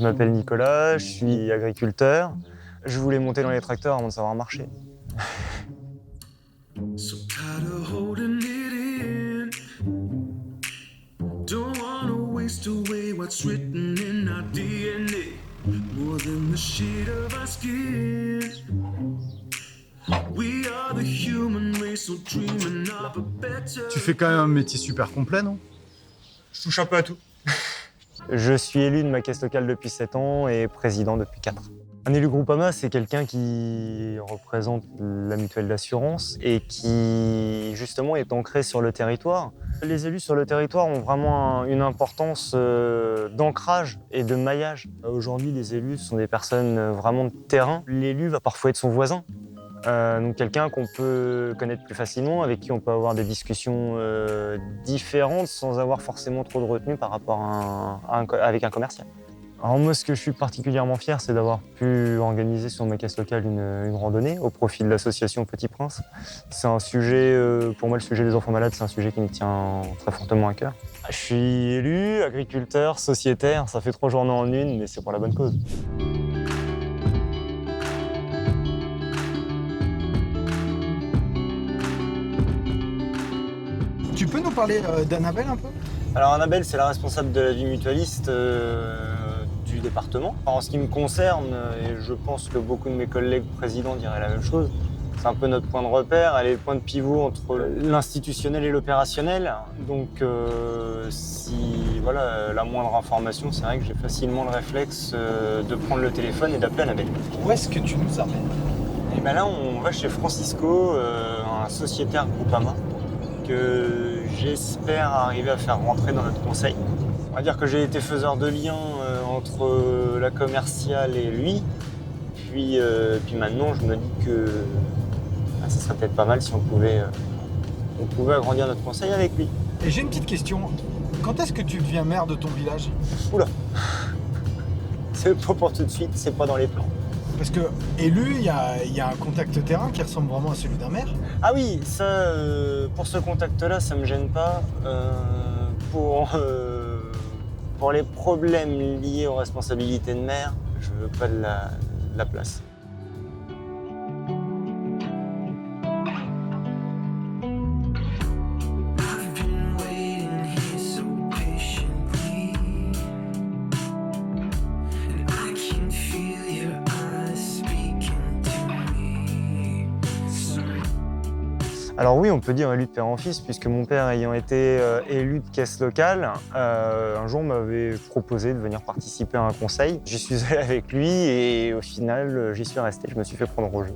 Je m'appelle Nicolas, je suis agriculteur. Je voulais monter dans les tracteurs avant de savoir marcher. So tired of holding it in. Don't wanna waste away what's written in our DNA. More than the shade of our skin. We are the human race, so dreaming of a better. Tu fais quand même un métier super complet, non? Je touche un peu à tout. Je suis élu de ma caisse locale depuis 7 ans et président depuis 4. Un élu Groupama, c'est quelqu'un qui représente la mutuelle d'assurance et qui, justement, est ancré sur le territoire. Les élus sur le territoire ont vraiment une importance d'ancrage et de maillage. Aujourd'hui, les élus sont des personnes vraiment de terrain. L'élu va parfois être son voisin. Donc quelqu'un qu'on peut connaître plus facilement, avec qui on peut avoir des discussions différentes sans avoir forcément trop de retenue par rapport avec un commercial. Alors moi, ce que je suis particulièrement fier, c'est d'avoir pu organiser sur ma caisse locale une randonnée au profit de l'association Petit Prince. C'est un sujet, pour moi, le sujet des enfants malades, c'est un sujet qui me tient très fortement à cœur. Je suis élu, agriculteur, sociétaire, ça fait 3 journées en une, mais c'est pour la bonne cause. Tu peux nous parler d'Annabelle un peu? Alors Annabelle, c'est la responsable de la vie mutualiste du département. En ce qui me concerne, et je pense que beaucoup de mes collègues présidents diraient la même chose, c'est un peu notre point de repère, elle est le point de pivot entre l'institutionnel et l'opérationnel. Donc si voilà, la moindre information, c'est vrai que j'ai facilement le réflexe de prendre le téléphone et d'appeler Annabelle. Où est-ce que tu nous emmènes? Et bien là, on va chez Francisco, un sociétaire Groupama, que j'espère arriver à faire rentrer dans notre conseil. On va dire que j'ai été faiseur de liens entre la commerciale et lui. Puis maintenant, je me dis que ça serait peut-être pas mal si on pouvait agrandir notre conseil avec lui. Et j'ai une petite question. Quand est-ce que tu deviens maire de ton village? Oula, c'est pas pour tout de suite, c'est pas dans les plans. Parce que élu, il y a un contact terrain qui ressemble vraiment à celui d'un maire. Ah oui, ça, pour ce contact-là, ça me gêne pas. Pour les problèmes liés aux responsabilités de maire, je veux pas de la place. I've been waiting here so patiently, and I can feel your eyes speaking to me. Alors oui, on peut dire élu de père en fils, puisque mon père ayant été élu de caisse locale, un jour m'avait proposé de venir participer à un conseil. J'y suis allé avec lui et au final, j'y suis resté, je me suis fait prendre au jeu.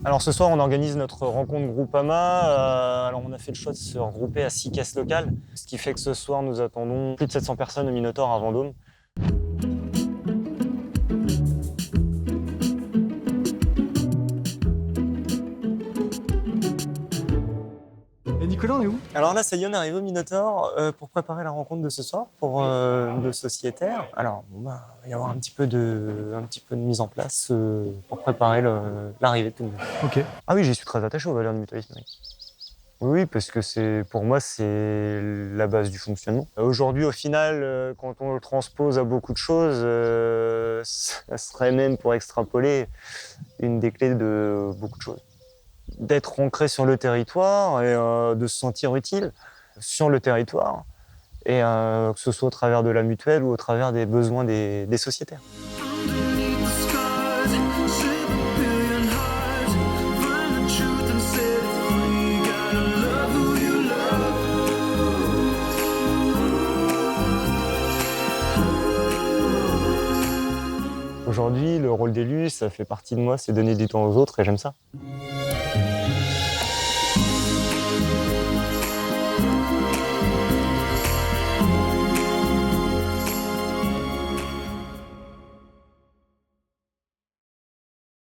Alors ce soir, on organise notre rencontre Groupama. Alors on a fait le choix de se regrouper à 6 caisses locales, ce qui fait que ce soir, nous attendons plus de 700 personnes au Minotaure à Vendôme. Et Nicolas, on est où? Alors là, ça y est, on arrive au Minotaure pour préparer la rencontre de ce soir pour nos sociétaires. Alors, il va y avoir un petit peu de mise en place pour préparer l'arrivée de tout le monde. Ok. Ah oui, j'y suis très attaché aux valeurs du mutualisme. Oui, parce que pour moi, c'est la base du fonctionnement. Aujourd'hui, au final, quand on le transpose à beaucoup de choses, ça serait même, pour extrapoler, une des clés de beaucoup de choses. D'être ancré sur le territoire et de se sentir utile sur le territoire, et que ce soit au travers de la mutuelle ou au travers des besoins des sociétaires. Underneath the scars, save a billion hearts, find the truth and set it free. Gotta love who you love. Aujourd'hui, le rôle d'élu, ça fait partie de moi, c'est donner du temps aux autres et j'aime ça.